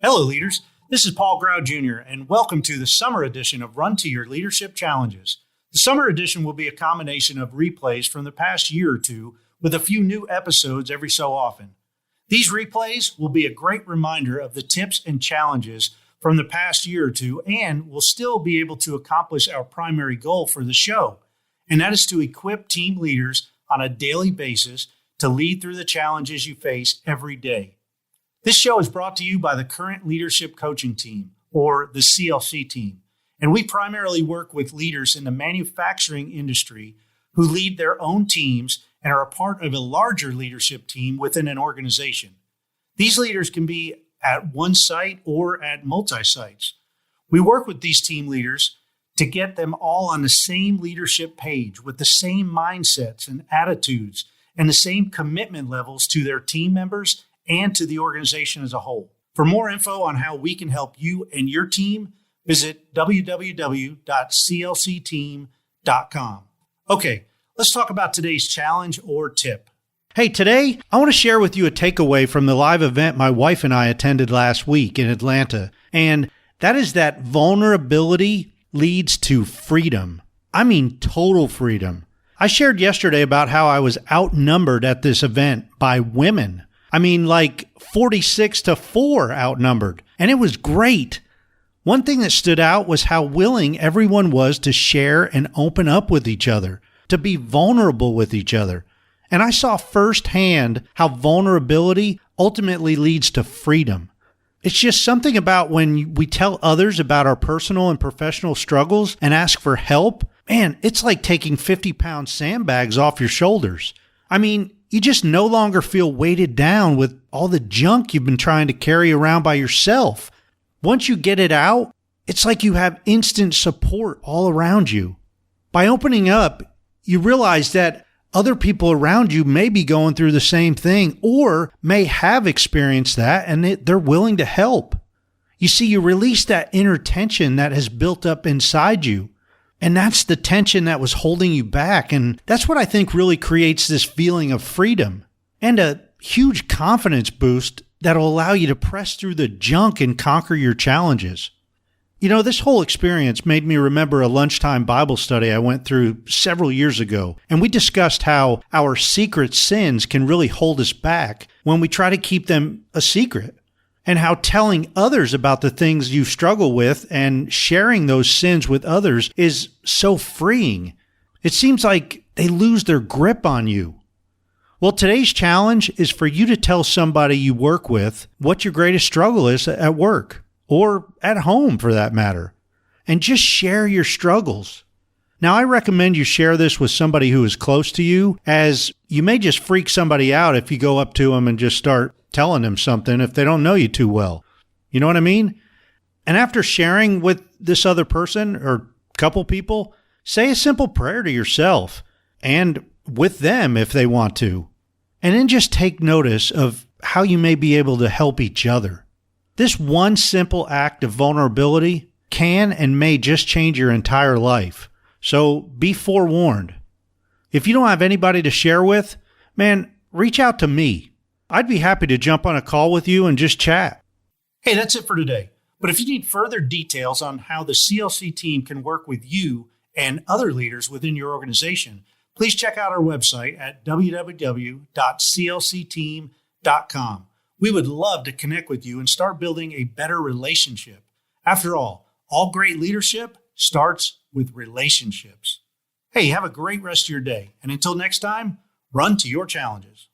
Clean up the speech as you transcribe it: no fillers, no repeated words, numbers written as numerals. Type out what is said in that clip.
Hello, leaders. This is Paul Grau Jr., and welcome to the summer edition of Run to Your Leadership Challenges. The summer edition will be a combination of replays from the past year or two with a few new episodes every so often. These replays will be a great reminder of the tips and challenges from the past year or two, and we'll still be able to accomplish our primary goal for the show, and that is to equip team leaders on a daily basis to lead through the challenges you face every day. This show is brought to you by the Current Leadership Coaching Team, or the CLC Team, and we primarily work with leaders in the manufacturing industry who lead their own teams and are a part of a larger leadership team within an organization. These leaders can be at one site or at multi-sites. We work with these team leaders to get them all on the same leadership page with the same mindsets and attitudes and the same commitment levels to their team members and to the organization as a whole. For more info on how we can help you and your team, visit www.clcteam.com. Okay, let's talk about today's challenge or tip. Hey, today I want to share with you a takeaway from the live event my wife and I attended last week in Atlanta, and that is that vulnerability leads to freedom. I mean, total freedom. I shared yesterday about how I was outnumbered at this event by women. I mean, like 46-4 outnumbered, and it was great. One thing that stood out was how willing everyone was to share and open up with each other, to be vulnerable with each other. And I saw firsthand how vulnerability ultimately leads to freedom. It's just something about when we tell others about our personal and professional struggles and ask for help, man, it's like taking 50-pound sandbags off your shoulders. I mean, you just no longer feel weighted down with all the junk you've been trying to carry around by yourself. Once you get it out, it's like you have instant support all around you. By opening up, you realize that other people around you may be going through the same thing or may have experienced that, and they're willing to help. You see, you release that inner tension that has built up inside you. And that's the tension that was holding you back. And that's what I think really creates this feeling of freedom and a huge confidence boost that'll allow you to press through the junk and conquer your challenges. You know, this whole experience made me remember a lunchtime Bible study I went through several years ago. And we discussed how our secret sins can really hold us back when we try to keep them a secret, and how telling others about the things you struggle with and sharing those sins with others is so freeing. It seems like they lose their grip on you. Well, today's challenge is for you to tell somebody you work with what your greatest struggle is at work, or at home for that matter, and just share your struggles. Now, I recommend you share this with somebody who is close to you, as you may just freak somebody out if you go up to them and just start telling them something if they don't know you too well. You know what I mean? And after sharing with this other person or couple people, say a simple prayer to yourself and with them if they want to. And then just take notice of how you may be able to help each other. This one simple act of vulnerability can and may just change your entire life. So be forewarned. If you don't have anybody to share with, man, reach out to me. I'd be happy to jump on a call with you and just chat. Hey, that's it for today. But if you need further details on how the CLC team can work with you and other leaders within your organization, please check out our website at www.clcteam.com. We would love to connect with you and start building a better relationship. After all great leadership starts with relationships. Hey, have a great rest of your day. And until next time, run to your challenges.